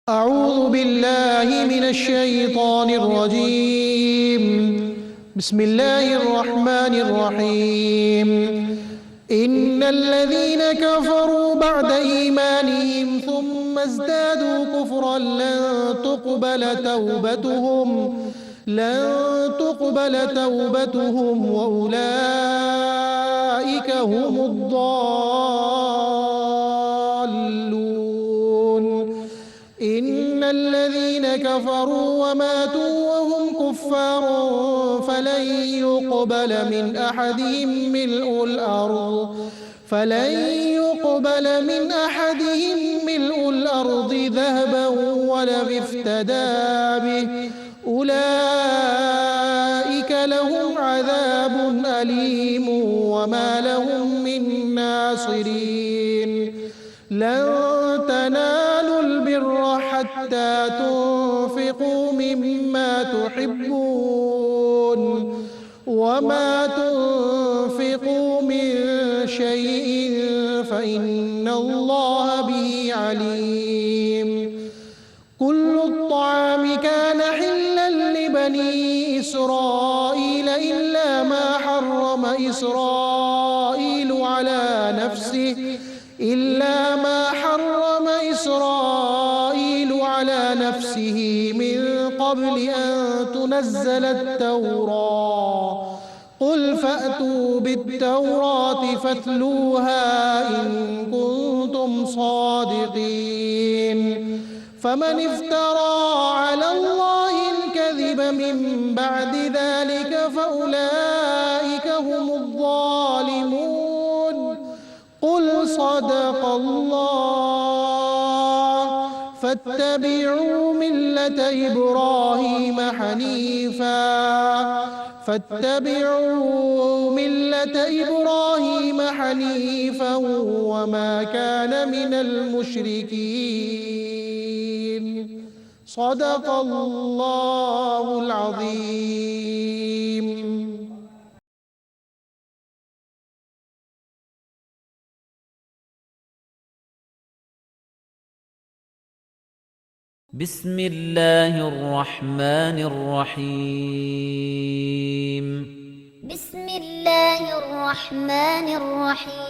أعوذ بالله من الشيطان الرجيم. بسم الله الرحمن الرحيم. إن الذين كفروا بعد إيمانهم ثم ازدادوا كفرا لن تقبل توبتهم وأولئك هم الضالون. إن الذين كفروا وماتوا وهم كفار فلن يقبل من أحدهم ملء الأرض ذهبا ولو افتدى به أولئك لهم عذاب أليم وما لهم من ناصرين. لن تنالوا البر حتى تنفقوا مما تحبون وما تنفقوا من شيء فإن الله به عليم. كل الطعام كان حلا لبني إسرائيل إلا ما حرم إسرائيل على نفسه من قبل أن تنزل التوراة. قل فأتوا بالتوراة فاتلوها إن كنتم صادقين. فمن افترى على الله الكذب من بعد ذلك فأولئك هم الظالمون. قل صدق الله. فاتبعوا ملة إبراهيم حنيفا وما كان من المشركين. صدق الله العظيم. بسم الله الرحمن الرحيم. بسم الله الرحمن الرحيم.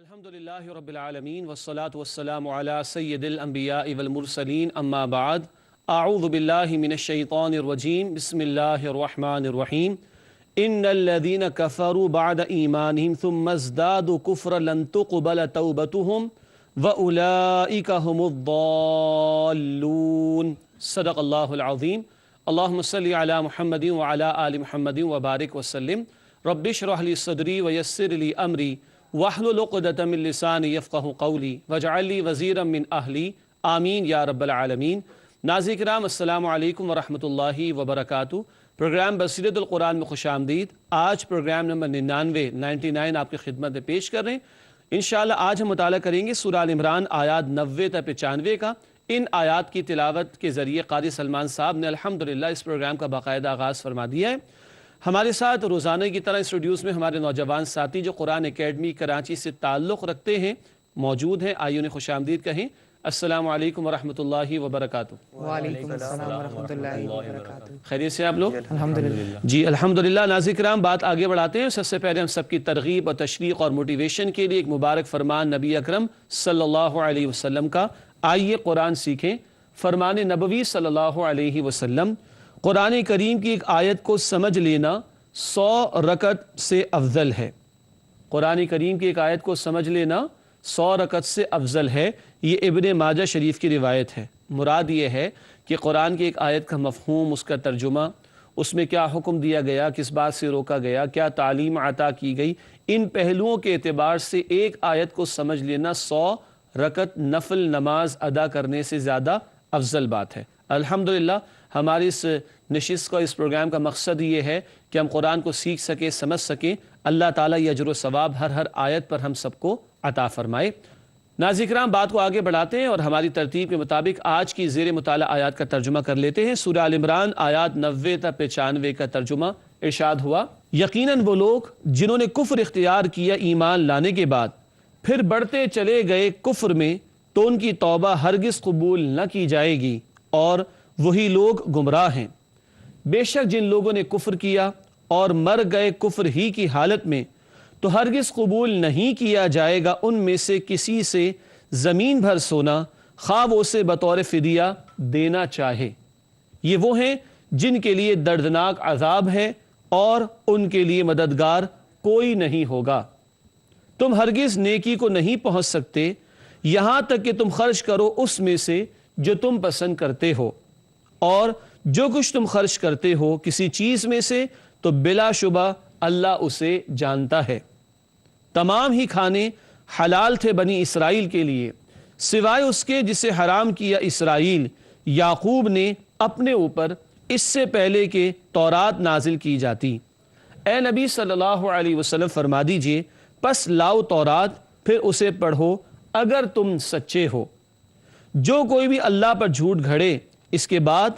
الحمد لله رب العالمين والصلاة والسلام على سيد الأنبياء والمرسلين أما بعد. أعوذ بالله من الشيطان الرجيم. بسم الله الرحمن الرحيم. إن الذين كفروا بعد إيمانهم ثم ازدادوا كفرا لن تقبل توبتهم وأولئك هم الضالون. صدق الله العظيم. اللهم صل على محمد وعلى آل محمد وبارك وسلم. رب اشرح لي صدري ويسر لي أمري واحلل عقدۃ من لسانی یفقہوا قولی واجعل لی وزیرا من اہلی آمین یا رب العالمین. ناظرین کرام السلام علیکم ورحمۃ اللہ وبرکاتہ. پروگرام بصیرت القرآن میں خوش آمدید. آج پروگرام نمبر 99 آپ کی خدمت میں پیش کر رہے ہیں. انشاءاللہ آج ہم مطالعہ کریں گے سورہ آل عمران آیات 90 تا 95 کا. ان آیات کی تلاوت کے ذریعے قاری سلمان صاحب نے الحمدللہ اس پروگرام کا باقاعدہ آغاز فرما دیا ہے. ہمارے ساتھ روزانہ کی طرح اسٹوڈیوز میں ہمارے نوجوان ساتھی جو قرآن اکیڈمی کراچی سے تعلق رکھتے ہیں موجود ہیں. آئیے انہیں خوش آمدید کہیں. السلام علیکم ورحمۃ اللہ وبرکاتہ. وعلیکم السلام ورحمۃ اللہ وبرکاتہ. خیریت سے آپ لوگ؟ الحمدللہ. جی الحمدللہ. ناظرین کرام بات آگے بڑھاتے ہیں. سب سے پہلے ہم سب کی ترغیب اور تشویق اور موٹیویشن کے لیے ایک مبارک فرمان نبی اکرم صلی اللہ علیہ وسلم کا. آئیے قرآن سیکھیں. فرمان نبوی صلی اللہ علیہ وسلم. قرآن کریم کی ایک آیت کو سمجھ لینا 100 رکعت سے افضل ہے. قرآن کریم کی ایک آیت کو سمجھ لینا 100 رکعت سے افضل ہے. یہ ابن ماجہ شریف کی روایت ہے. مراد یہ ہے کہ قرآن کی ایک آیت کا مفہوم، اس کا ترجمہ، اس میں کیا حکم دیا گیا، کس بات سے روکا گیا، کیا تعلیم عطا کی گئی، ان پہلوؤں کے اعتبار سے ایک آیت کو سمجھ لینا 100 رکعت نفل نماز ادا کرنے سے زیادہ افضل بات ہے. الحمدللہ ہماری اس نشست کا، اس پروگرام کا مقصد یہ ہے کہ ہم قرآن کو سیکھ سکیں، سمجھ سکیں۔ اللہ تعالیٰ یہ اجر و ثواب ہر آیت پر ہم سب کو عطا فرمائے۔ ناظرین کرام، بات کو آگے بڑھاتے ہیں اور ہماری ترتیب کے مطابق آج کی زیر مطالعہ آیات کا ترجمہ کر لیتے ہیں۔ سورہ آل عمران آیات 90 تا 95 کا ترجمہ ارشاد ہوا، یقیناً وہ لوگ جنہوں نے کفر اختیار کیا ایمان لانے کے بعد پھر بڑھتے چلے گئے کفر میں، تو ان کی توبہ ہرگز قبول نہ کی جائے گی اور وہی لوگ گمراہ ہیں۔ بے شک جن لوگوں نے کفر کیا اور مر گئے کفر ہی کی حالت میں، تو ہرگز قبول نہیں کیا جائے گا ان میں سے کسی سے زمین بھر سونا، خواہ وہ اسے بطور فدیہ دینا چاہے۔ یہ وہ ہیں جن کے لیے دردناک عذاب ہے اور ان کے لیے مددگار کوئی نہیں ہوگا۔ تم ہرگز نیکی کو نہیں پہنچ سکتے یہاں تک کہ تم خرچ کرو اس میں سے جو تم پسند کرتے ہو، اور جو کچھ تم خرچ کرتے ہو کسی چیز میں سے تو بلا شبہ اللہ اسے جانتا ہے۔ تمام ہی کھانے حلال تھے بنی اسرائیل کے لیے سوائے اس کے جسے حرام کیا اسرائیل یعقوب نے اپنے اوپر اس سے پہلے کہ تورات نازل کی جاتی۔ اے نبی صلی اللہ علیہ وسلم فرما دیجئے، پس لاؤ تورات، پھر اسے پڑھو اگر تم سچے ہو۔ جو کوئی بھی اللہ پر جھوٹ گھڑے اس کے بعد،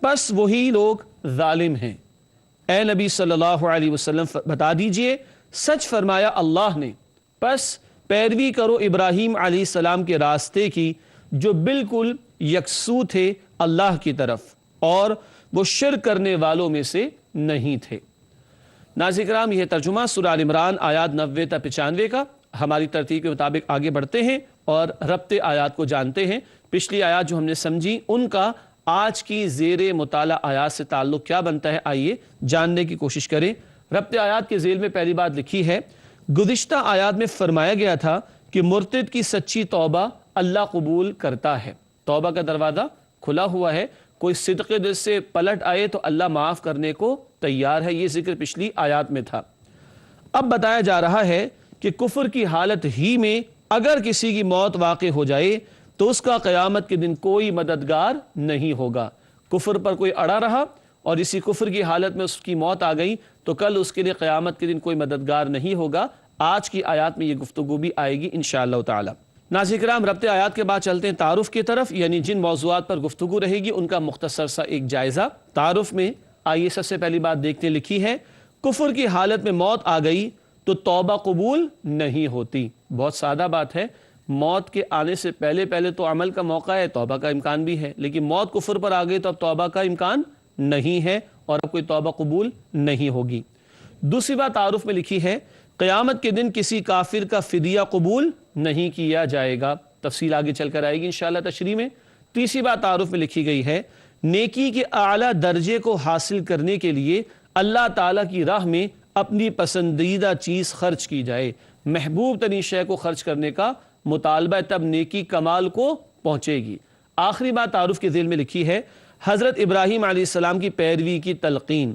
پس وہی لوگ ظالم ہیں۔ اے نبی صلی اللہ علیہ وسلم بتا دیجئے، سچ فرمایا اللہ نے، پس پیروی کرو ابراہیم علیہ السلام کے راستے کی جو بالکل یکسو تھے اللہ کی طرف، اور وہ شرک کرنے والوں میں سے نہیں تھے۔ ناظرین کرام، یہ ترجمہ سورہ آل عمران آیات 90 تا 95 کا۔ ہماری ترتیب کے مطابق آگے بڑھتے ہیں اور ربط آیات کو جانتے ہیں۔ پچھلی آیات جو ہم نے سمجھی ان کا آج کی زیر مطالعہ آیات سے تعلق کیا بنتا ہے، آئیے جاننے کی کوشش کریں۔ ربط آیات کے ذیل میں پہلی بات لکھی ہے، گزشتہ آیات میں فرمایا گیا تھا کہ مرتد کی سچی توبہ اللہ قبول کرتا ہے۔ توبہ کا دروازہ کھلا ہوا ہے، کوئی صدق دل سے پلٹ آئے تو اللہ معاف کرنے کو تیار ہے۔ یہ ذکر پچھلی آیات میں تھا۔ اب بتایا جا رہا ہے کہ کفر کی حالت ہی میں اگر کسی کی موت واقع ہو جائے تو اس کا قیامت کے دن کوئی مددگار نہیں ہوگا۔ کفر پر کوئی اڑا رہا اور اسی کفر کی حالت میں اس کی موت آ گئی تو کل اس کے لیے قیامت کے دن کوئی مددگار نہیں ہوگا۔ آج کی آیات میں یہ گفتگو بھی آئے گی انشاءاللہ تعالی۔ ناظرین کرام، ربط آیات کے بعد چلتے ہیں تعارف کی طرف، یعنی جن موضوعات پر گفتگو رہے گی ان کا مختصر سا ایک جائزہ۔ تعارف میں آئیے سب سے پہلی بات دیکھتے لکھی ہے، کفر کی حالت میں موت آ گئی تو توبہ قبول نہیں ہوتی۔ بہت سادہ بات ہے، موت کے آنے سے پہلے تو عمل کا موقع ہے، توبہ کا امکان بھی ہے، لیکن موت کفر پر آ گئی تو اب توبہ کا امکان نہیں ہے اور اب کوئی توبہ قبول نہیں ہوگی۔ دوسری بات تعارف میں لکھی ہے، قیامت کے دن کسی کافر کا فدیہ قبول نہیں کیا جائے گا۔ تفصیل آگے چل کر آئے گی انشاءاللہ تشریح میں۔ تیسری بات تعارف میں لکھی گئی ہے، نیکی کے اعلیٰ درجے کو حاصل کرنے کے لیے اللہ تعالیٰ کی راہ میں اپنی پسندیدہ چیز خرچ کی جائے۔ محبوب ترین شے کو خرچ کرنے کا مطالبہ، تب نیکی کمال کو پہنچے گی۔ آخری بات تعارف کے ذیل میں لکھی ہے، حضرت ابراہیم علیہ السلام کی پیروی کی تلقین۔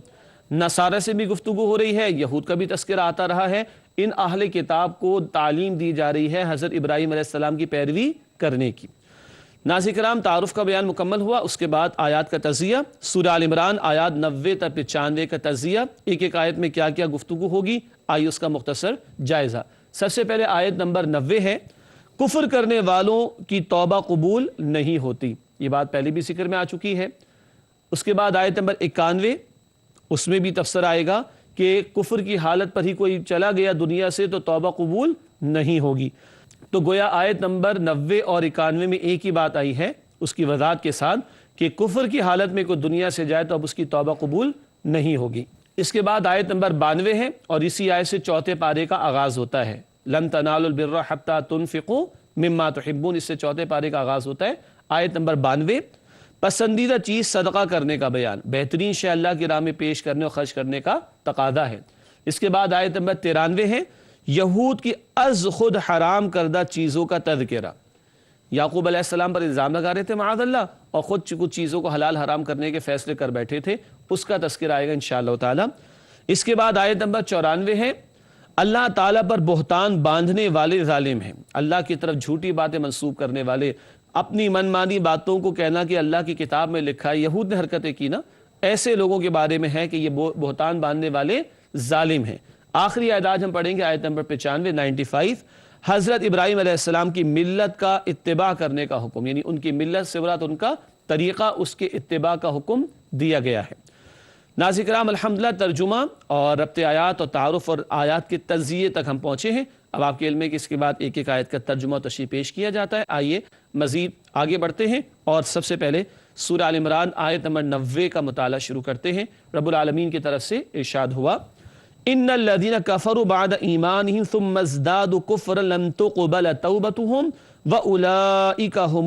نصارہ سے بھی گفتگو ہو رہی ہے، یہود کا بھی تذکرہ آتا رہا ہے، ان اہل کتاب کو تعلیم دی جا رہی ہے حضرت ابراہیم علیہ السلام کی پیروی کرنے کی۔ ناظرین کرام، تعارف کا بیان مکمل ہوا، اس کے بعد آیات کا تجزیہ۔ سورہ آل عمران آیات 90 تا 95 کا تجزیہ، ایک ایک آیت میں کیا کیا گفتگو ہوگی، آئیے اس کا مختصر جائزہ۔ سب سے پہلے آیت نمبر 90 ہے، کفر کرنے والوں کی توبہ قبول نہیں ہوتی۔ یہ بات پہلے بھی ذکر میں آ چکی ہے۔ اس کے بعد آیت نمبر 91، اس میں بھی تفسیر آئے گا کہ کفر کی حالت پر ہی کوئی چلا گیا دنیا سے تو توبہ قبول نہیں ہوگی۔ تو گویا آیت نمبر 90 اور 91 میں ایک ہی بات آئی ہے اس کی وضاحت کے ساتھ کہ کفر کی حالت میں کوئی دنیا سے جائے تو اب اس کی توبہ قبول نہیں ہوگی۔ اس کے بعد آیت نمبر 92 ہے اور اسی آیت سے چوتھے پارے کا آغاز ہوتا ہے، لن تنالوا البر حتى تنفقوا مما تحبون، اس سے چوتھے پارے کا آغاز ہوتا ہے۔ آیت نمبر 92، پسندیدہ چیز صدقہ کرنے کا بیان، بہترین شے اللہ کی راہ میں پیش کرنے اور خرچ کرنے کا تقاضا ہے۔ اس کے بعد آیت نمبر 93 ہے، یہود کی از خود حرام کردہ چیزوں کا تذکرہ۔ یعقوب علیہ السلام پر الزام لگا رہے تھے معاذ اللہ، اور خود کچھ چیزوں کو حلال حرام کرنے کے فیصلے کر بیٹھے تھے، اس کا تذکرہ آئے گا انشاءاللہ تعالی۔ اس کے بعد آیت نمبر 94 ہے، اللہ تعالیٰ پر بہتان باندھنے والے ظالم ہیں، اللہ کی طرف جھوٹی باتیں منسوب کرنے والے، اپنی منمانی باتوں کو کہنا کہ اللہ کی کتاب میں لکھا ہے، یہود نے حرکتیں کی نا، ایسے لوگوں کے بارے میں ہے کہ یہ بہتان باندھنے والے ظالم ہیں۔ آخری آیت آج ہم پڑھیں گے، آیت نمبر 95 95۔ حضرت ابراہیم علیہ السلام کی ملت کا اتباع کرنے کا حکم، یعنی ان کی ملت سے مراد ان کا طریقہ، اس کے اتباع کا حکم دیا گیا ہے۔ ناظرین کرام، الحمدللہ ترجمہ اور ربط آیات اور تعارف اور آیات کے تجزیے تک ہم پہنچے ہیں۔ اب آپ کے علم ہے کہ اس کے بعد ایک ایک آیت کا ترجمہ و تشریح پیش کیا جاتا ہے۔ آئیے مزید آگے بڑھتے ہیں اور سب سے پہلے سورہ آل عمران آیت نمبر 90 کا مطالعہ شروع کرتے ہیں۔ رب العالمین کی طرف سے ارشاد ہوا، ان الذين كفروا بعد ایمانهم ثم ازدادوا كفرا لم تقبل توبتهم واولئك هم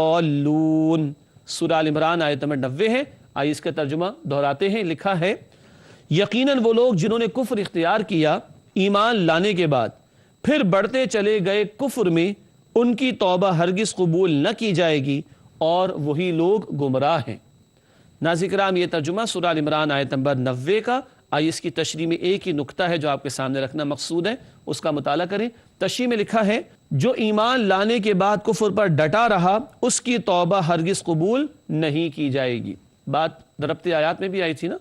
الضالون۔ سورہ آل عمران آیت نمبر 90 ہے۔ آئیے اس کا ترجمہ دہراتے ہیں۔ لکھا ہے، یقیناً وہ لوگ جنہوں نے کفر اختیار کیا ایمان لانے کے بعد پھر بڑھتے چلے گئے کفر میں، ان کی توبہ ہرگز قبول نہ کی جائے گی اور وہی لوگ گمراہ ہیں۔ ناظرین کرام، یہ ترجمہ سورہ آل عمران آیت نمبر 90 کا۔ آئیے اس کی تشریح میں ایک ہی نکتہ ہے جو آپ کے سامنے رکھنا مقصود ہے، اس کا مطالعہ کریں۔ تشریح میں لکھا ہے، جو ایمان لانے کے بعد کفر پر ڈٹا رہا اس کی توبہ ہرگز قبول نہیں کی جائے گی۔ بات ربط آیات میں بھی آئی تھی نا،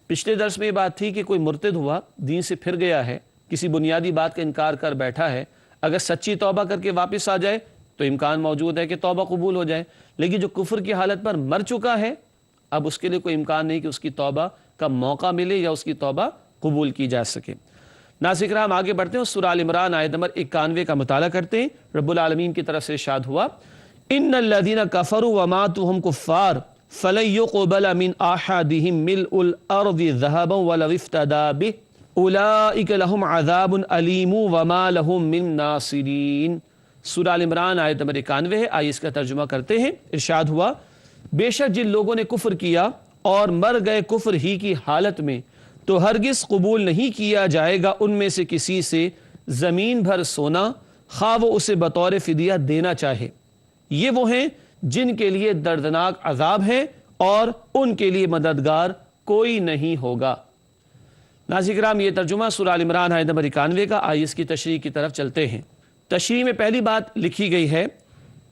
پچھلے درس میں یہ بات تھی کہ کوئی مرتد ہوا، دین سے پھر گیا ہے، کسی بنیادی بات کا انکار کر بیٹھا ہے، اگر سچی توبہ کر کے واپس آ جائے تو امکان موجود ہے کہ توبہ قبول ہو جائے، لیکن جو کفر کی حالت پر مر چکا ہے اب اس کے لیے کوئی امکان نہیں کہ اس کی توبہ کا موقع ملے یا اس کی توبہ قبول کی جا سکے۔ ناظرین کرام، آگے بڑھتے ہیں، سورہ آل عمران آیت نمبر 91 کا مطالعہ کرتے ہیں۔ رب العالمین کی طرف سے ارشاد ہوا، ان الذین کفروا وماتوا وهم کفار فلن يقبل من احدهم ملء الارض ذهبا ولو افتدى به اولئک لهم عذاب علیم وما لهم من ناصرین۔ سورہ آل عمران آیت نمبر 91 ہے۔ آئیے اس کا ترجمہ کرتے ہیں۔ ارشاد ہوا، بے شک جن لوگوں نے کفر کیا اور مر گئے کفر ہی کی حالت میں تو ہرگز قبول نہیں کیا جائے گا ان میں سے کسی سے زمین بھر سونا، خواہ وہ اسے بطور فدیہ دینا چاہے۔ یہ وہ ہیں جن کے لیے دردناک عذاب ہے اور ان کے لیے مددگار کوئی نہیں ہوگا۔ ناظرین کرام، یہ ترجمہ سورہ آل عمران آیت نمبر 91 کا۔ آئیے اس کی تشریح کی طرف چلتے ہیں۔ تشریح میں پہلی بات لکھی گئی ہے،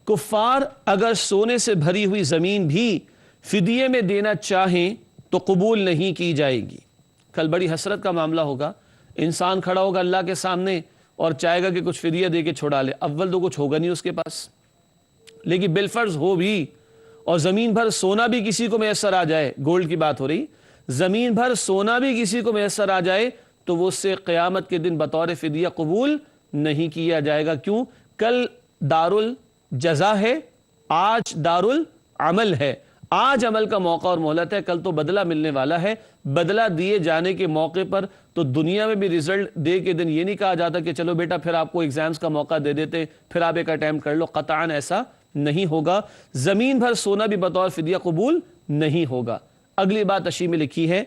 کفار اگر سونے سے بھری ہوئی زمین بھی فدیے میں دینا چاہیں تو قبول نہیں کی جائے گی۔ کل بڑی حسرت کا معاملہ ہوگا، انسان کھڑا ہوگا اللہ کے سامنے اور چاہے گا کہ کچھ فدیہ دے کے چھڑا لے، اول تو کچھ ہوگا نہیں اس کے پاس، لیکن بالفرض ہو بھی اور زمین بھر سونا بھی کسی کو میسر آ جائے، گولڈ کی بات ہو رہی، زمین بھر سونا بھی کسی کو میسر آ جائے تو وہ اس سے قیامت کے دن بطور فدیہ قبول نہیں کیا جائے گا۔ کیوں؟ کل دارالجزا ہے، آج دارالعمل ہے، آج عمل کا موقع اور مہلت ہے، کل تو بدلہ ملنے والا ہے۔ بدلہ دیے جانے کے موقع پر تو دنیا میں بھی رزلٹ دے کے دن یہ نہیں کہا جاتا کہ چلو بیٹا پھر آپ کو ایگزامز کا موقع دے دیتے، پھر آپ ایک اٹیمپٹ کر لو، قطعاً ایسا نہیں ہوگا۔ زمین بھر سونا بھی بطور فدیہ قبول نہیں ہوگا۔ اگلی بات تشریح میں لکھی ہے،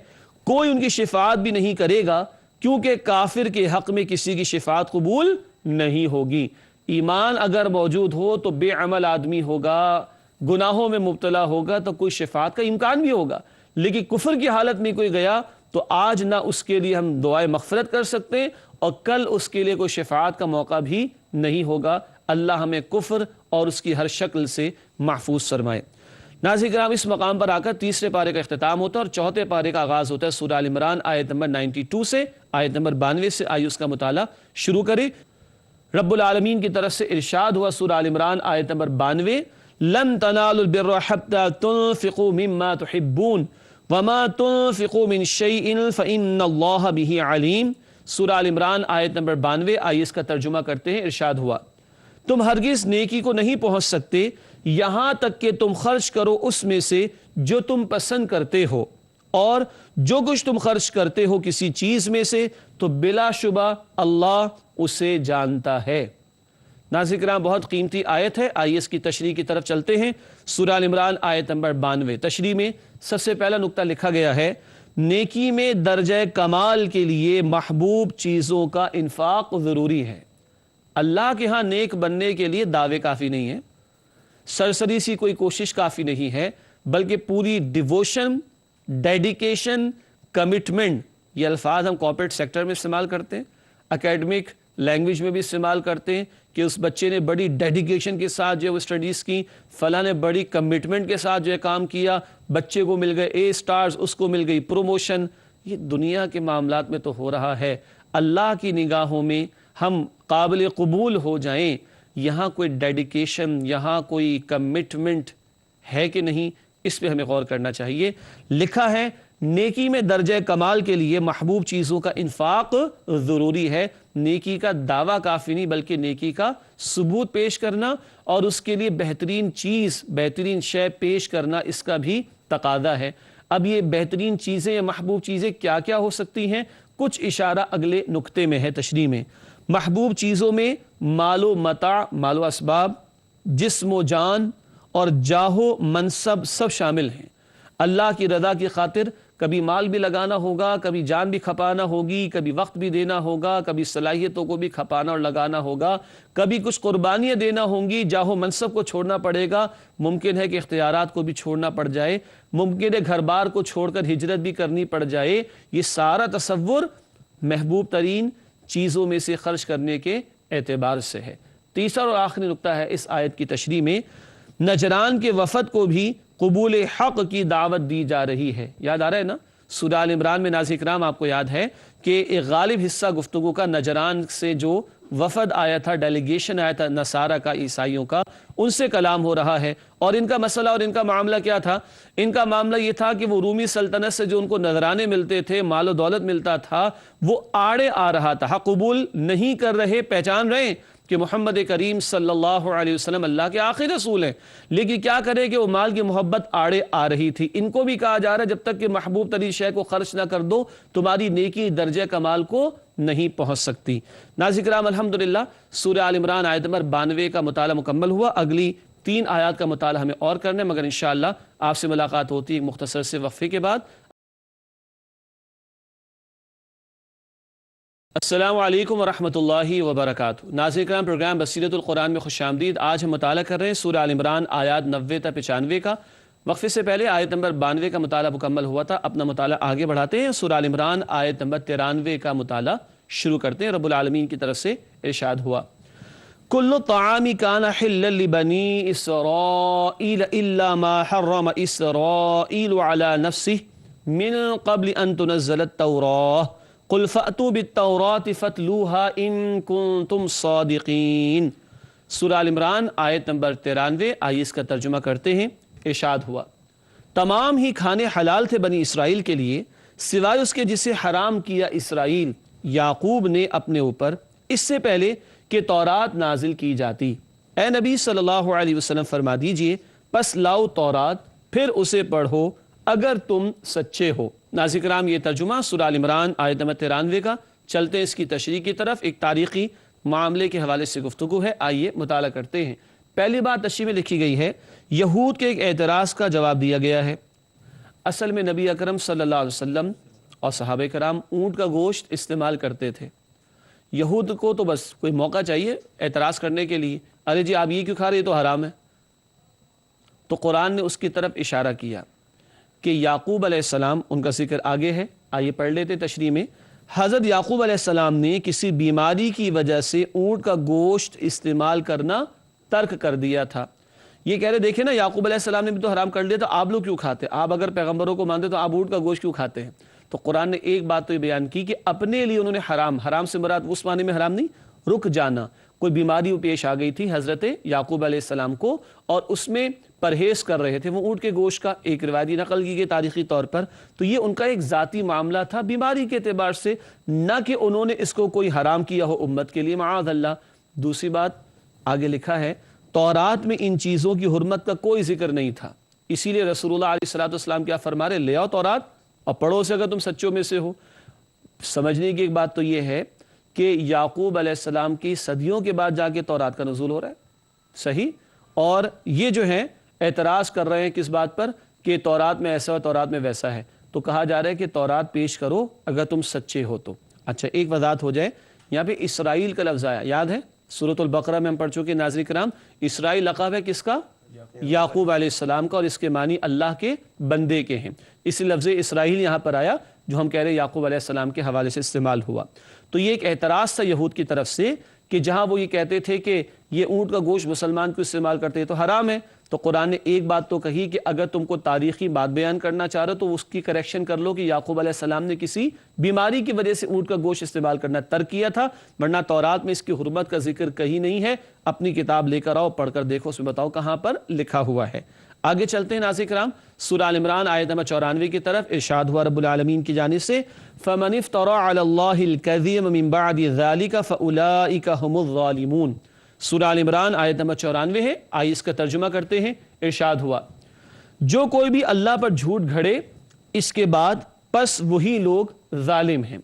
کوئی ان کی شفاعت بھی نہیں کرے گا کیونکہ کافر کے حق میں کسی کی شفاعت قبول نہیں ہوگی۔ ایمان اگر موجود ہو تو بے عمل آدمی ہوگا، گناہوں میں مبتلا ہوگا تو کوئی شفاعت کا امکان بھی ہوگا، لیکن کفر کی حالت میں کوئی گیا تو آج نہ اس کے لیے ہم دعائے مغفرت کر سکتے ہیں اور کل اس کے لیے کوئی شفاعت کا موقع بھی نہیں ہوگا۔ اللہ ہمیں کفر اور اس کی ہر شکل سے محفوظ فرمائے۔ ناظرین کرام، اس مقام پر آ کر تیسرے پارے کا اختتام ہوتا ہے اور چوتھے پارے کا آغاز ہوتا ہے سورہ آل عمران آیت نمبر 92 سے آیت نمبر 92 سے۔ آئیے اس کا مطالعہ شروع کریں۔ رب العالمین کی طرف سے ارشاد ہوا، سورہ آل عمران آیت نمبر 92، لن تنالوا البر حتى تنفقوا مما تحبون وما تنفقوا من شيء فإن الله به عليم۔ سورہ آل عمران آیت نمبر 92۔ آئیے اس کا ترجمہ کرتے ہیں۔ ارشاد ہوا، تم ہرگز نیکی کو نہیں پہنچ سکتے یہاں تک کہ تم خرچ کرو اس میں سے جو تم پسند کرتے ہو، اور جو کچھ تم خرچ کرتے ہو کسی چیز میں سے تو بلا شبہ اللہ اسے جانتا ہے۔ ناظرین کرام، بہت قیمتی آیت ہے۔ آئیے اس کی تشریح کی طرف چلتے ہیں۔ سورہ آل عمران آیت نمبر 92۔ تشریح میں سب سے پہلا نقطہ لکھا گیا ہے، نیکی میں درجہ کمال کے لیے محبوب چیزوں کا انفاق ضروری ہے۔ اللہ کے ہاں نیک بننے کے لیے دعوے کافی نہیں ہیں، سرسری سی کوئی کوشش کافی نہیں ہے، بلکہ پوری ڈیووشن، ڈیڈیکیشن، کمٹمنٹ، یہ الفاظ ہم کارپوریٹ سیکٹر میں استعمال کرتے ہیں، اکیڈمک لینگویج میں بھی استعمال کرتے ہیں کہ اس بچے نے بڑی ڈیڈیکیشن کے ساتھ جو ہے وہ اسٹڈیز کی، فلاں نے بڑی کمٹمنٹ کے ساتھ جو ہے کام کیا، بچے کو مل گئے اے سٹارز، اس کو مل گئی پروموشن۔ یہ دنیا کے معاملات میں تو ہو رہا ہے، اللہ کی نگاہوں میں ہم قابل قبول ہو جائیں، یہاں کوئی ڈیڈیکیشن، یہاں کوئی کمٹمنٹ ہے کہ نہیں، اس پہ ہمیں غور کرنا چاہیے۔ لکھا ہے نیکی میں درجہ کمال کے لیے محبوب چیزوں کا انفاق ضروری ہے۔ نیکی کا دعویٰ کافی نہیں بلکہ نیکی کا ثبوت پیش کرنا اور اس کے لیے بہترین چیز، بہترین شے پیش کرنا، اس کا بھی تقاضا ہے۔ اب یہ بہترین چیزیں یا محبوب چیزیں کیا کیا ہو سکتی ہیں؟ کچھ اشارہ اگلے نقطے میں ہے تشریح میں۔ محبوب چیزوں میں مال و متاع، مال و اسباب، جسم و جان اور جاہ و منصب سب شامل ہیں۔ اللہ کی رضا کی خاطر کبھی مال بھی لگانا ہوگا، کبھی جان بھی کھپانا ہوگی، کبھی وقت بھی دینا ہوگا، کبھی صلاحیتوں کو بھی کھپانا اور لگانا ہوگا، کبھی کچھ قربانیاں دینا ہوں گی، جاہ و منصب کو چھوڑنا پڑے گا، ممکن ہے کہ اختیارات کو بھی چھوڑنا پڑ جائے، ممکن ہے گھر بار کو چھوڑ کر ہجرت بھی کرنی پڑ جائے۔ یہ سارا تصور محبوب ترین چیزوں میں سے خرچ کرنے کے اعتبار سے ہے۔ تیسرا اور آخری نقطہ ہے اس آیت کی تشریح میں، نجران کے وفد کو بھی قبول حق کی دعوت دی جا رہی ہے۔ یاد آ رہا ہے نا سورہ آل عمران میں ناظرین کرام آپ کو یاد ہے کہ ایک غالب حصہ گفتگو کا نجران سے جو وفد آیا تھا، ڈیلیگیشن آیا تھا نصارہ کا، عیسائیوں کا، ان سے کلام ہو رہا ہے۔ اور ان کا مسئلہ اور ان کا معاملہ کیا تھا؟ ان کا معاملہ یہ تھا کہ وہ رومی سلطنت سے جو ان کو نذرانے ملتے تھے، مال و دولت ملتا تھا، وہ آڑے آ رہا تھا، حق قبول نہیں کر رہے، پہچان رہے کہ محمد کریم صلی اللہ علیہ وسلم اللہ کے آخری رسول ہیں، لیکن کیا کرے کہ وہ مال کی محبت آڑے آ رہی تھی۔ ان کو بھی کہا جا رہا ہے جب تک کہ محبوب ترین شے کو خرچ نہ کر دو تمہاری نیکی درجہ کمال کو نہیں پہنچ سکتی۔ ناظرین کرام الحمدللہ سورہ آل عمران آیت نمبر 92 کا مطالعہ مکمل ہوا۔ اگلی 3 آیات کا مطالعہ ہمیں اور کرنا ہے، مگر انشاءاللہ آپ سے ملاقات ہوتی ہے ایک مختصر سے وقفے کے بعد۔ السلام علیکم ورحمۃ اللہ وبرکاتہ۔ ناظرین کرام پروگرام بصیرت القرآن میں خوش آمدید۔ آج ہم مطالعہ کر رہے ہیں سورہ آل عمران آیات 90 تا 95 کا۔ وقفے سے پہلے آیت نمبر 92 کا مطالعہ مکمل ہوا تھا، اپنا مطالعہ آگے بڑھاتے ہیں۔ سورہ آل عمران آیت نمبر 93 کا مطالعہ شروع کرتے ہیں۔ رب العالمین کی طرف سے ارشاد ہوا، کل الطعام کان حلا لبنی اسرائیل الا ما حرم اسرائیل علی نفسہ من قبل ان تنزل التوراۃ قل فأتوا بالتوراۃ فاتلوها ان کنتم صادقین۔ سورہ آل عمران آیت نمبر 93، آئیے اس کا ترجمہ کرتے ہیں۔ ارشاد ہوا، تمام ہی کھانے حلال تھے بنی اسرائیل کے لیے سوائے اس کے جسے حرام کیا اسرائیل یعقوب نے اپنے اوپر، اس سے پہلے کہ تورات نازل کی جاتی۔ اے نبی صلی اللہ علیہ وسلم فرما دیجئے پس لاؤ تورات، پھر اسے پڑھو اگر تم سچے ہو۔ ناظرین کرام یہ ترجمہ سورہ آل عمران آیت نمبر 93 کا۔ چلتے ہیں اس کی تشریح کی طرف۔ ایک تاریخی معاملے کے حوالے سے گفتگو ہے، آئیے مطالعہ کرتے ہیں۔ پہلی بات تشریح میں لکھی گئی ہے، یہود کے ایک اعتراض کا جواب دیا گیا ہے۔ اصل میں نبی اکرم صلی اللہ علیہ وسلم اور صحابہ کرام اونٹ کا گوشت استعمال کرتے تھے۔ یہود کو تو بس کوئی موقع چاہیے اعتراض کرنے کے لیے، ارے جی آپ یہ کیوں کھا رہے، یہ تو حرام ہے۔ تو قرآن نے اس کی طرف اشارہ کیا کہ یعقوب علیہ السلام، ان کا ذکر آگے ہے، آئیے پڑھ لیتے تشریح میں۔ حضرت یعقوب علیہ السلام نے کسی بیماری کی وجہ سے اونٹ کا گوشت استعمال کرنا ترک کر دیا تھا۔ یہ کہہ رہے دیکھیں نا یعقوب علیہ السلام نے بھی تو حرام کر لیا، تو آپ لوگ کیوں کھاتے؟ آپ اگر پیغمبروں کو مانتے تو آپ اونٹ کا گوشت کیوں کھاتے ہیں؟ تو قرآن نے ایک بات تو یہ بیان کی کہ اپنے لیے انہوں نے حرام سے مراد اس معنی میں حرام نہیں، رک جانا، کوئی بیماری پیش آ گئی تھی حضرت یعقوب علیہ السلام کو اور اس میں پرہیز کر رہے تھے وہ اونٹ کے گوشت کا، ایک روایتی نقل کی گئی تاریخی طور پر، تو یہ ان کا ایک ذاتی معاملہ تھا بیماری کے اعتبار سے، نہ کہ انہوں نے اس کو کوئی حرام کیا ہو امت کے لیے، معاذ اللہ۔ دوسری بات آگے لکھا ہے، تورات میں ان چیزوں کی حرمت کا کوئی ذکر نہیں تھا، اسی لیے رسول اللہ علیہ السلام کیا فرما رہے، لے آؤ تورات اور پڑھو اسے اگر تم سچوں میں سے ہو۔ سمجھنے کی ایک بات تو یہ ہے کہ یعقوب علیہ السلام کی صدیوں کے بعد جا کے تورات کا نزول ہو رہا ہے، صحیح، اور یہ جو ہیں اعتراض کر رہے ہیں کس بات پر کہ تورات میں ایسا ہے تورات میں ویسا ہے، تو کہا جا رہا ہے کہ تورات پیش کرو اگر تم سچے ہو تو۔ اچھا ایک وضاحت ہو جائے، یہاں پہ اسرائیل کا لفظ آیا، یاد ہے سورۃ البقرہ میں ہم پڑھ چکے ناظرین کرام، اسرائیل لقب ہے کس کا؟ یعقوب علیہ السلام کا، اور اس کے معنی اللہ کے بندے کے ہیں، اس لفظ اسرائیل یہاں پر آیا جو ہم کہہ رہے ہیں یعقوب علیہ السلام کے حوالے سے استعمال ہوا۔ تو یہ ایک اعتراض تھا یہود کی طرف سے کہ جہاں وہ یہ کہتے تھے کہ یہ اونٹ کا گوشت مسلمان کو استعمال کرتے ہیں تو حرام ہے، تو قرآن نے ایک بات تو کہی کہ اگر تم کو تاریخی بات بیان کرنا چاہ رہے ہو تو اس کی کریکشن کر لو کہ یعقوب علیہ السلام نے کسی بیماری کی وجہ سے اونٹ کا گوشت استعمال کرنا ترک کیا تھا، ورنہ تورات میں اس کی حرمت کا ذکر کہیں نہیں ہے۔ اپنی کتاب لے کر آؤ، پڑھ کر دیکھو، اس میں بتاؤ کہاں پر لکھا ہوا ہے۔ آگے چلتے ہیں ناظرین کرام، سورہ آل عمران آیت نمبر 94 کی طرف۔ ارشاد ہوا رب العالمین کی جانب سے فَمَنِ افْتَرَىٰ عَلَى اللَّهِ الْكَذِبَ مِن بَعْدِ ذَلِكَ فَأُولَٰئِكَ هُمُ الظَّالِمُونَ۔ سورہ آل عمران آیت نمبر 94 ہے، آئیے اس کا ترجمہ کرتے ہیں۔ ارشاد ہوا جو کوئی بھی اللہ پر جھوٹ گھڑے اس کے بعد پس وہی لوگ ظالم ہیں۔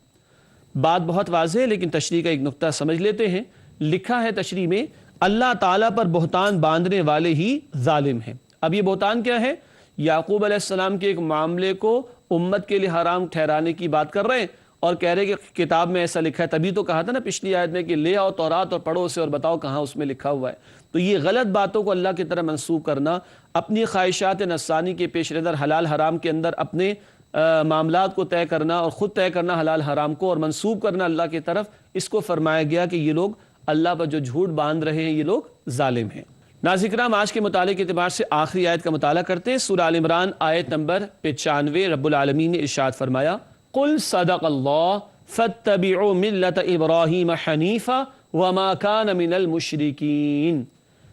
بات بہت واضح ہے لیکن تشریح کا ایک نقطہ سمجھ لیتے ہیں۔ لکھا ہے تشریح میں اللہ تعالیٰ پر بہتان باندھنے والے ہی ظالم ہیں۔ اب یہ بہتان کیا ہے؟ یعقوب علیہ السلام کے ایک معاملے کو امت کے لیے حرام ٹھہرانے کی بات کر رہے ہیں اور کہہ رہے کہ کتاب میں ایسا لکھا ہے، تبھی تو کہا تھا نا پچھلی آیت میں کہ لے آؤ تورات اور پڑھو اسے اور بتاؤ کہاں اس میں لکھا ہوا ہے۔ تو یہ غلط باتوں کو اللہ کی طرف منسوب کرنا، اپنی خواہشات نفسانی کے پیش نظر حلال حرام کے اندر اپنے معاملات کو طے کرنا اور خود طے کرنا حلال حرام کو اور منسوب کرنا اللہ کی طرف، اس کو فرمایا گیا کہ یہ لوگ اللہ پر جو جھوٹ باندھ رہے ہیں یہ لوگ ظالم ہیں۔ ناظرین کرام، آج کے مطالعے کے اعتبار سے آخری آیت کا مطالعہ کرتے ہیں۔ سورہ آل عمران آیت نمبر 95، رب العالمین نے ارشاد فرمایا قُلْ صَدَقَ اللَّهُ فَاتَّبِعُوا مِلَّةَ إِبْرَاهِيمَ حَنِيفًا وَمَا كَانَ مِنَ الْمُشْرِكِينَ۔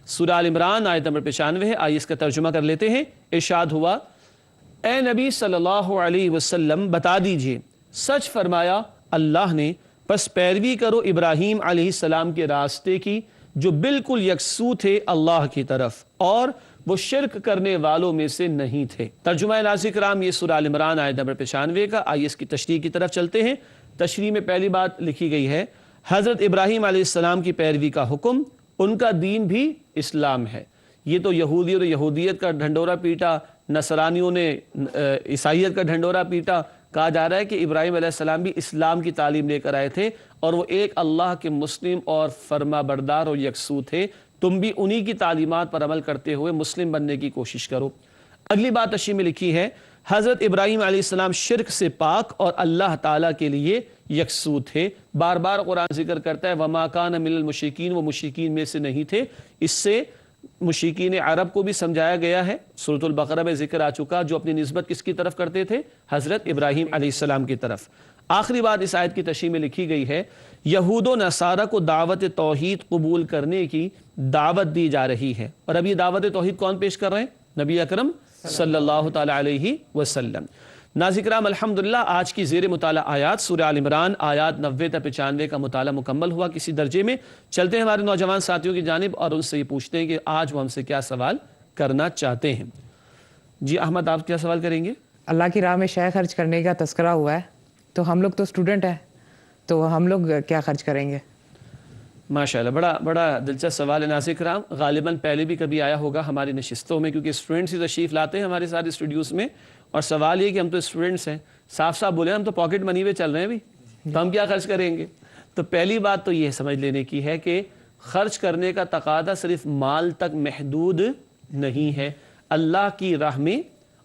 سورہ آل عمران آیت نمبر 95 ہے، آئیے اس کا ترجمہ کر لیتے ہیں۔ ارشاد ہوا اے نبی صلی اللہ علیہ وسلم بتا دیجئے سچ فرمایا اللہ نے، پس پیروی کرو ابراہیم علیہ السلام کے راستے کی جو بالکل یکسو تھے اللہ کی طرف اور وہ شرک کرنے والوں میں سے نہیں تھے۔ ترجمہ ناظرین کرام، یہ سورہ آل عمران آیت نمبر 95 کا۔ آئیے اس کی تشریح کی طرف چلتے ہیں۔ تشریح میں پہلی بات لکھی گئی ہے حضرت ابراہیم علیہ السلام کی پیروی کا حکم، ان کا دین بھی اسلام ہے۔ یہ تو یہودی اور یہودیت کا ڈھنڈورا پیٹا، نصرانیوں نے عیسائیت کا ڈھنڈورا پیٹا۔ کہا جا رہا ہے کہ ابراہیم علیہ السلام بھی اسلام کی تعلیم لے کر آئے تھے اور وہ ایک اللہ کے مسلم اور فرما بردار اور یکسو تھے۔ تم بھی انہی کی تعلیمات پر عمل کرتے ہوئے مسلم بننے کی کوشش کرو۔ اگلی بات تشریح میں لکھی ہے حضرت ابراہیم علیہ السلام شرک سے پاک اور اللہ تعالیٰ کے لیے یکسو تھے۔ بار بار قرآن ذکر کرتا ہے وَمَا كَانَ مِنَ الْمُشْرِكِينَ، وہ مشرکین میں سے نہیں تھے۔ اس سے مشرکین عرب کو بھی سمجھایا گیا ہے، سورۃ البقرہ میں ذکر آ چکا، جو اپنی نسبت کس کی طرف کرتے تھے؟ حضرت ابراہیم علیہ السلام کی طرف۔ آخری بات اس آیت کی تشریح میں لکھی گئی ہے یہود و نصارہ کو دعوت توحید قبول کرنے کی دعوت دی جا رہی ہے، اور اب یہ دعوت توحید کون پیش کر رہے ہیں؟ نبی اکرم صلی اللہ تعالی علیہ وسلم۔ ناظرین کرام، الحمدللہ آج کی زیر مطالعہ آیات سورہ آل عمران آیات 90 تا 95 کا مطالعہ مکمل ہوا کسی درجے میں۔ چلتے ہیں ہمارے نوجوان ساتھیوں کی جانب اور ان سے یہ پوچھتے ہیں کہ آج وہ ہم سے کیا سوال کرنا چاہتے ہیں۔ جی احمد، آپ کیا سوال کریں گے؟ اللہ کی راہ میں شے خرچ کرنے کا تذکرہ ہوا ہے، تو ہم لوگ تو اسٹوڈنٹ ہیں، تو ہم لوگ کیا خرچ کریں گے؟ ماشاءاللہ، بڑا دلچسپ سوال ہے ناظرین کرام۔ غالباً پہلے بھی کبھی آیا ہوگا ہماری نشستوں میں، کیونکہ اسٹوڈنٹس ہی تشریف لاتے ہیں ہمارے سارے اسٹوڈیوز میں، اور سوال یہ کہ ہم تو اسٹوڈنٹس ہیں، صاف صاف بولے ہم تو پاکٹ منی پہ چل رہے ہیں بھی، تو ہم کیا خرچ کریں گے؟ تو پہلی بات تو یہ سمجھ لینے کی ہے کہ خرچ کرنے کا تقاضا صرف مال تک محدود نہیں ہے۔ اللہ کی راہ میں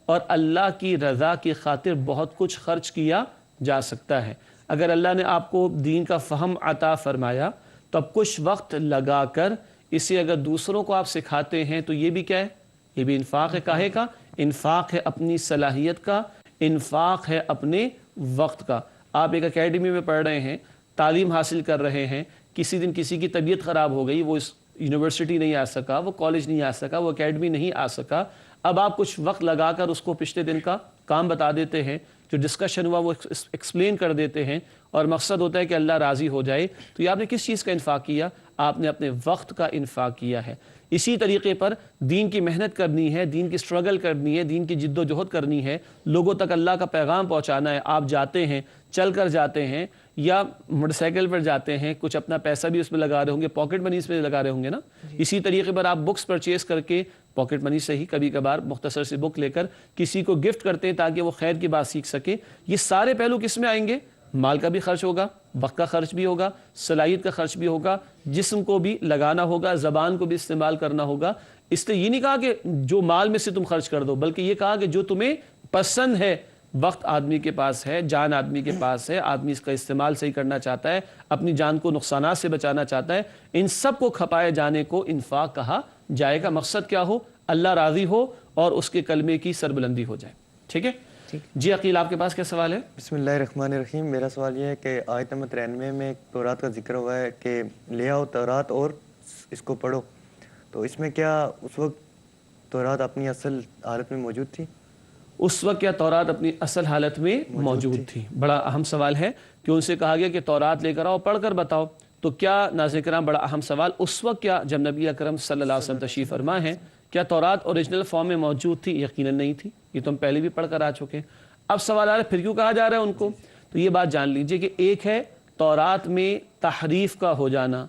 اور اللہ کی رضا کی خاطر بہت کچھ خرچ کیا جا سکتا ہے۔ اگر اللہ نے آپ کو دین کا فہم عطا فرمایا تو اب کچھ وقت لگا کر اسے اگر دوسروں کو آپ سکھاتے ہیں تو یہ بھی کیا ہے؟ یہ بھی انفاق ہے۔ کاہے کا؟ انفاق ہے اپنی صلاحیت کا، انفاق ہے اپنے وقت کا۔ آپ ایک اکیڈمی میں پڑھ رہے ہیں، تعلیم حاصل کر رہے ہیں، کسی دن کسی کی طبیعت خراب ہو گئی، وہ اس یونیورسٹی نہیں آ سکا، وہ کالج نہیں آ سکا، وہ اکیڈمی نہیں آ سکا، اب آپ کچھ وقت لگا کر اس کو پچھلے دن کا کام بتا دیتے ہیں، جو ڈسکشن ہوا وہ ایکسپلین کر دیتے ہیں، اور مقصد ہوتا ہے کہ اللہ راضی ہو جائے، تو یہ آپ نے کس چیز کا انفاق کیا؟ آپ نے اپنے وقت کا انفاق کیا ہے۔ اسی طریقے پر دین کی محنت کرنی ہے، دین کی سٹرگل کرنی ہے، دین کی جد و جہد کرنی ہے، لوگوں تک اللہ کا پیغام پہنچانا ہے۔ آپ جاتے ہیں، چل کر جاتے ہیں یا موٹر سائیکل پر جاتے ہیں، کچھ اپنا پیسہ بھی اس میں لگا رہے ہوں گے، پاکٹ منی اس میں لگا رہے ہوں گے نا۔ اسی طریقے پر آپ بکس پرچیز کر کے پاکٹ منی سے ہی کبھی کبھار مختصر سی بک لے کر کسی کو گفٹ کرتے ہیں تاکہ وہ خیر کی بات سیکھ سکے۔ یہ سارے پہلو کس میں آئیں گے؟ مال کا بھی خرچ ہوگا، وقت کا خرچ بھی ہوگا، صلاحیت کا خرچ بھی ہوگا، جسم کو بھی لگانا ہوگا، زبان کو بھی استعمال کرنا ہوگا۔ اس لیے یہ نہیں کہا کہ جو مال میں سے تم خرچ کر دو، بلکہ یہ کہا کہ جو تمہیں پسند ہے وقت آدمی کے پاس ہے، جان آدمی کے پاس ہے، آدمی اس کا استعمال صحیح کرنا چاہتا ہے، اپنی جان کو نقصانات سے بچانا چاہتا ہے، ان سب کو کھپائے جانے کو انفاق کہا جائے گا۔ مقصد کیا ہو؟ اللہ راضی ہو اور اس کے کلمے کی سربلندی ہو جائے۔ ٹھیک ہے جی عقیل، آپ کے پاس کیا سوال ہے؟ بسم اللہ الرحمن الرحیم۔ میرا سوال یہ ہے کہ آیت نمبر 93 میں تورات کا ذکر ہوا ہے کہ لے آؤ تورات اور اس کو پڑھو، تو اس میں کیا اس وقت تورات اپنی اصل حالت میں موجود تھی؟ اس وقت کیا تورات اپنی اصل حالت میں موجود تھی؟ بڑا اہم سوال ہے کہ ان سے کہا گیا کہ تورات لے کر آؤ، پڑھ کر بتاؤ۔ تو کیا ناظرین کرام بڑا اہم سوال، اس وقت کیا جب نبی اکرم صلی اللہ علیہ وسلم تشریف فرما ہیں کیا تورات اوریجنل فارم میں موجود تھی؟ یقیناً نہیں تھی، یہ تو ہم پہلے بھی پڑھ کر آ چکے ہیں۔ اب سوال آ رہا ہے پھر کیوں کہا جا رہا ہے ان کو؟ تو یہ بات جان لیجئے کہ ایک ہے تورات میں تحریف کا ہو جانا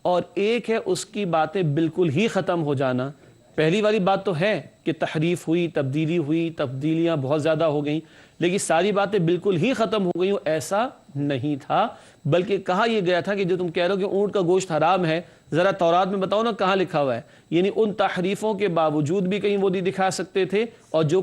اور ایک ہے اس کی باتیں بالکل ہی ختم ہو جانا۔ پہلی والی بات تو ہے کہ تحریف ہوئی، تبدیلی ہوئی، تبدیلیاں بہت زیادہ ہو گئیں، لیکن ساری باتیں بالکل ہی ختم ہو گئیں، ایسا نہیں تھا، بلکہ کہا یہ گیا تھا کہ جو تم کہہ رہے ہو کہ اونٹ کا گوشت حرام ہے، ذرا تورات میں بتاؤ نا کہاں لکھا ہوا ہے۔ یعنی ان تحریفوں کے باوجود بھی کہیں وہ نہیں دکھا سکتے تھے، اور جو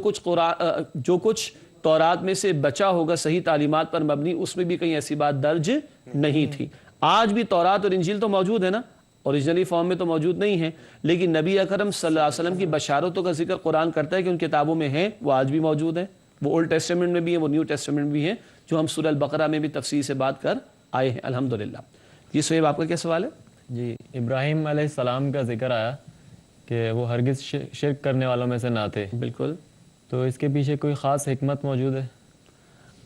کچھ تورات میں سے بچا ہوگا صحیح تعلیمات پر مبنی، اس میں بھی کہیں ایسی بات درج نہیں تھی۔ آج بھی تورات اور انجیل تو موجود ہے نا، اوریجنلی فارم میں تو موجود نہیں ہے، لیکن نبی اکرم صلی اللہ علیہ وسلم کی بشارتوں کا ذکر قرآن کرتا ہے کہ ان کتابوں میں ہیں، وہ آج بھی موجود ہیں، وہ اولڈ ٹیسٹمنٹ میں بھی ہیں، وہ نیو ٹیسٹمنٹ بھی ہیں، جو ہم سورہ البقرہ میں بھی تفصیل سے بات کر آئے ہیں الحمدللہ۔ جی سہیب، آپ کا کیا سوال ہے؟ جی ابراہیم علیہ السلام کا ذکر آیا کہ وہ ہرگز شرک کرنے والوں میں سے نہ تھے، بالکل، تو اس کے پیچھے کوئی خاص حکمت موجود ہے؟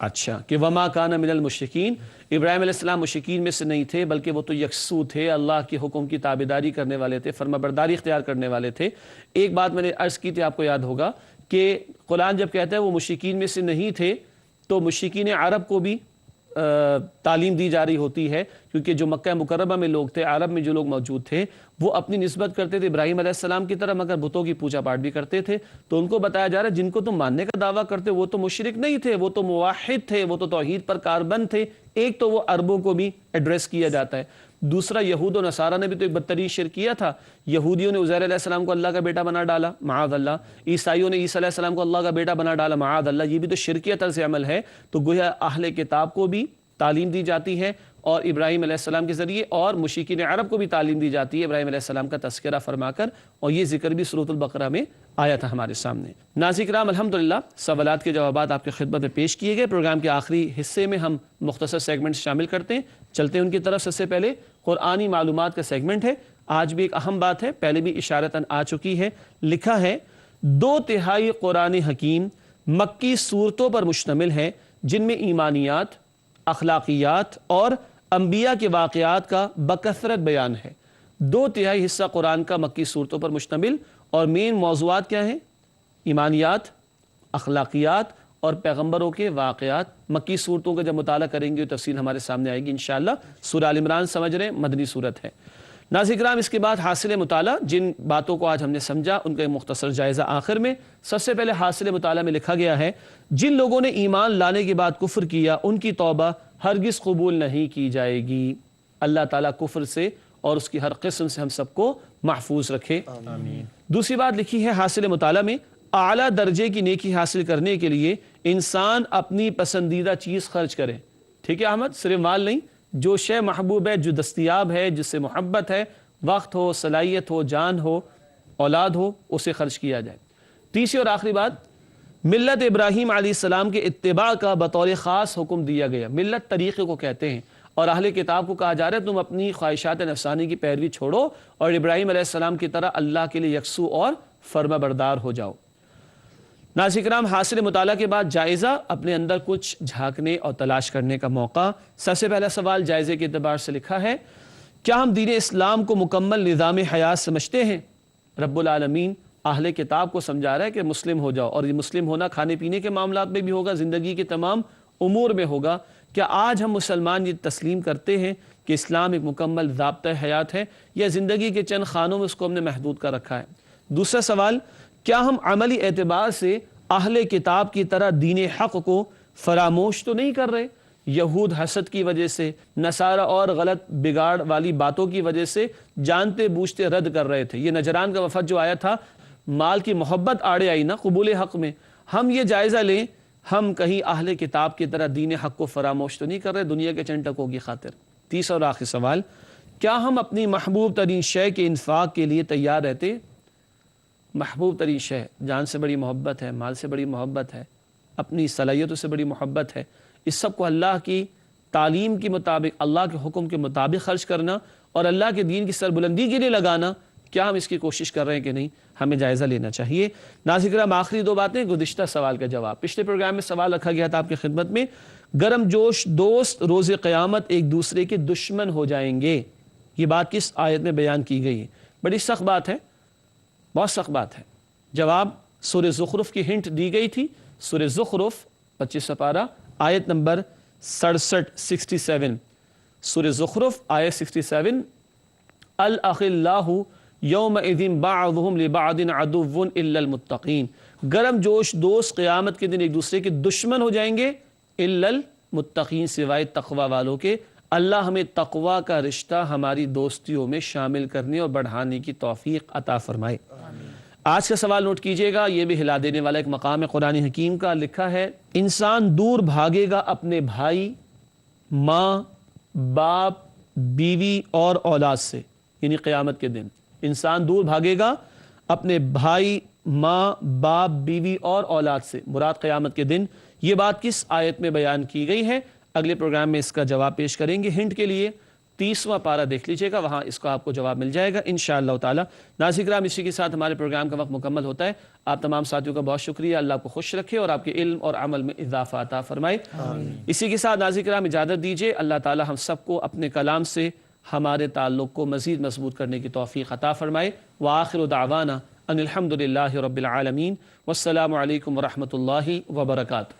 اچھا، کہ وما کان من المشرکین، ابراہیم علیہ السلام مشرکین میں سے نہیں تھے، بلکہ وہ تو یکسو تھے، اللہ کے حکم کی تابعداری کرنے والے تھے، فرمانبرداری اختیار کرنے والے تھے۔ ایک بات میں نے عرض کی تھی، آپ کو یاد ہوگا کہ قرآن جب کہتا ہے وہ مشرکین میں سے نہیں تھے، تو مشرکین عرب کو بھی تعلیم دی جا رہی ہوتی ہے، کیونکہ جو مکہ مکرمہ میں لوگ تھے، عرب میں جو لوگ موجود تھے، وہ اپنی نسبت کرتے تھے ابراہیم علیہ السلام کی طرح، مگر بتوں کی پوجا پاٹ بھی کرتے تھے۔ تو ان کو بتایا جا رہا ہے جن کو تم ماننے کا دعویٰ کرتے وہ تو مشرک نہیں تھے، وہ تو موحد تھے، وہ تو توحید پر کاربند تھے۔ ایک تو وہ عربوں کو بھی ایڈریس کیا جاتا ہے، دوسرا یہود و نصارہ نے بھی تو ایک بدترین شرک کیا تھا۔ یہودیوں نے عزیر علیہ السلام کو اللہ کا بیٹا بنا ڈالا، معاذ اللہ۔ عیسائیوں نے عیسیٰ علیہ السلام کو اللہ کا بیٹا بنا ڈالا، معاذ اللہ۔ یہ بھی تو شرکیہ طرز عمل ہے۔ تو گویا اہل کتاب کو بھی تعلیم دی جاتی ہے اور ابراہیم علیہ السلام کے ذریعے، اور مشرکین عرب کو بھی تعلیم دی جاتی ہے ابراہیم علیہ السلام کا تذکرہ فرما کر، اور یہ ذکر بھی سورۃ البقرہ میں آیا تھا ہمارے سامنے۔ ناظرین کرام الحمدللہ سوالات کے جوابات آپ کی خدمت میں پیش کیے گئے۔ پروگرام کے آخری حصے میں ہم مختصر سیگمنٹ شامل کرتے ہیں، چلتے ہیں ان کی طرف۔ سب سے پہلے قرآنی معلومات کا سیگمنٹ ہے۔ آج بھی ایک اہم بات ہے، پہلے بھی اشارتاً آ چکی ہے۔ لکھا ہے 2/3 قرآن حکیم مکی صورتوں پر مشتمل ہے، جن میں ایمانیات، اخلاقیات اور انبیاء کے واقعات کا بکثرت بیان ہے۔ 2/3 حصہ قرآن کا مکی صورتوں پر مشتمل، اور مین موضوعات کیا ہیں؟ ایمانیات، اخلاقیات اور پیغمبروں کے واقعات۔ مکی صورتوں کا جب مطالعہ کریں گے تفصیل ہمارے سامنے آئے گی انشاءاللہ۔ سورہ آل عمران سمجھ رہے ہیں، مدنی صورت ہے۔ ناظرین کرام اس کے بعد حاصل مطالعہ، جن باتوں کو آج ہم نے سمجھا ان کا ایک مختصر جائزہ آخر میں۔ سب سے پہلے حاصل مطالعہ میں لکھا گیا ہے جن لوگوں نے ایمان لانے کے بعد کفر کیا ان کی توبہ ہرگز قبول نہیں کی جائے گی۔ اللہ تعالیٰ کفر سے اور اس کی ہر قسم سے ہم سب کو محفوظ رکھے، آمین۔ دوسری بات لکھی ہے حاصل مطالعہ میں، اعلیٰ درجے کی نیکی حاصل کرنے کے لیے انسان اپنی پسندیدہ چیز خرچ کرے۔ ٹھیک ہے احمد، صرف مال نہیں، جو شے محبوب ہے، جو دستیاب ہے، جس سے محبت ہے، وقت ہو، صلاحیت ہو، جان ہو، اولاد ہو، اسے خرچ کیا جائے۔ تیسری اور آخری بات، ملت ابراہیم علیہ السلام کے اتباع کا بطور خاص حکم دیا گیا۔ ملت طریقے کو کہتے ہیں، اور اہل کتاب کو کہا جا رہا ہے تم اپنی خواہشات نفسانی کی پیروی چھوڑو اور ابراہیم علیہ السلام کی طرح اللہ کے لیے یکسو اور فرما بردار ہو جاؤ۔ ناظرین کرام حاصل مطالعہ کے بعد جائزہ، اپنے اندر کچھ جھانکنے اور تلاش کرنے کا موقع۔ سب سے پہلا سوال جائزے کے اعتبار سے لکھا ہے، کیا ہم دین اسلام کو مکمل نظام حیات سمجھتے ہیں؟ رب العالمین اہل کتاب کو سمجھا رہا ہے کہ مسلم ہو جاؤ، اور یہ مسلم ہونا کھانے پینے کے معاملات میں بھی ہوگا، زندگی کے تمام امور میں ہوگا۔ کیا آج ہم مسلمان یہ تسلیم کرتے ہیں کہ اسلام ایک مکمل ضابطہ حیات ہے، یا زندگی کے چند خانوں میں اس کو ہم نے محدود کر رکھا ہے؟ دوسرا سوال، کیا ہم عملی اعتبار سے اہل کتاب کی طرح دین حق کو فراموش تو نہیں کر رہے؟ یہود حسد کی وجہ سے، نصارہ اور غلط بگاڑ والی باتوں کی وجہ سے جانتے بوجھتے رد کر رہے تھے۔ یہ نجران کا وفد جو آیا تھا، مال کی محبت آڑے آئی نا قبول حق میں۔ ہم یہ جائزہ لیں ہم کہیں اہل کتاب کی طرح دین حق کو فراموش تو نہیں کر رہے دنیا کے چند ٹکوں کی خاطر؟ تیسرا اور آخری سوال، کیا ہم اپنی محبوب ترین شے کے انفاق کے لیے تیار رہتے؟ محبوب ترین شے، جان سے بڑی محبت ہے، مال سے بڑی محبت ہے، اپنی صلاحیتوں سے بڑی محبت ہے، اس سب کو اللہ کی تعلیم کے مطابق، اللہ کے حکم کے مطابق خرچ کرنا اور اللہ کے دین کی سربلندی کے لیے لگانا، کیا ہم اس کی کوشش کر رہے ہیں کہ نہیں؟ ہمیں جائزہ لینا چاہیے۔ ناظرین کرام، آخری دو باتیں، گزشتہ سوال کا جواب۔ پچھلے پروگرام میں سوال رکھا گیا تھا آپ کی خدمت میں، گرم جوش دوست روز قیامت ایک دوسرے کے دشمن ہو جائیں گے، یہ بات کس آیت میں بیان کی گئی ہے؟ بڑی سخت بات ہے، بہت سخت بات ہے۔ جواب سورہ زخرف کی ہنٹ دی گئی تھی، سورہ زخرف 25 پارہ آیت نمبر 67 سورہ زخرف آیت 67، الاخلاء یومئذ بعضهم لبعض عدو الا المتقین، گرم جوش دوست قیامت کے دن ایک دوسرے کے دشمن ہو جائیں گے الا المتقین، سوائے تقوی والوں کے۔ اللہ ہمیں تقوی کا رشتہ ہماری دوستیوں میں شامل کرنے اور بڑھانے کی توفیق عطا فرمائے۔ آج کا سوال نوٹ کیجئے گا، یہ بھی ہلا دینے والا ایک مقام ہے قرآن حکیم کا۔ لکھا ہے، انسان دور بھاگے گا اپنے بھائی، ماں، باپ، بیوی اور اولاد سے، یعنی قیامت کے دن انسان دور بھاگے گا اپنے بھائی، ماں، باپ، بیوی اور اولاد سے، مراد قیامت کے دن۔ یہ بات کس آیت میں بیان کی گئی ہے؟ اگلے پروگرام میں اس کا جواب پیش کریں گے۔ ہنٹ کے لیے 30واں پارہ دیکھ لیجئے گا، وہاں اس کا آپ کو جواب مل جائے گا انشاءاللہ تعالی۔ ناظرین کرام، اسی کے ساتھ ہمارے پروگرام کا وقت مکمل ہوتا ہے۔ آپ تمام ساتھیوں کا بہت شکریہ، اللہ آپ کو خوش رکھے اور آپ کے علم اور عمل میں اضافہ عطا فرمائے۔ اسی کے ساتھ ناظرین کرام اجازت دیجئے، اللہ تعالی ہم سب کو اپنے کلام سے ہمارے تعلق کو مزید مضبوط کرنے کی توفیق عطا فرمائے۔ وآخر دعوانا ان الحمد للہ رب العالمین، والسلام علیکم ورحمۃ اللہ وبرکاتہ۔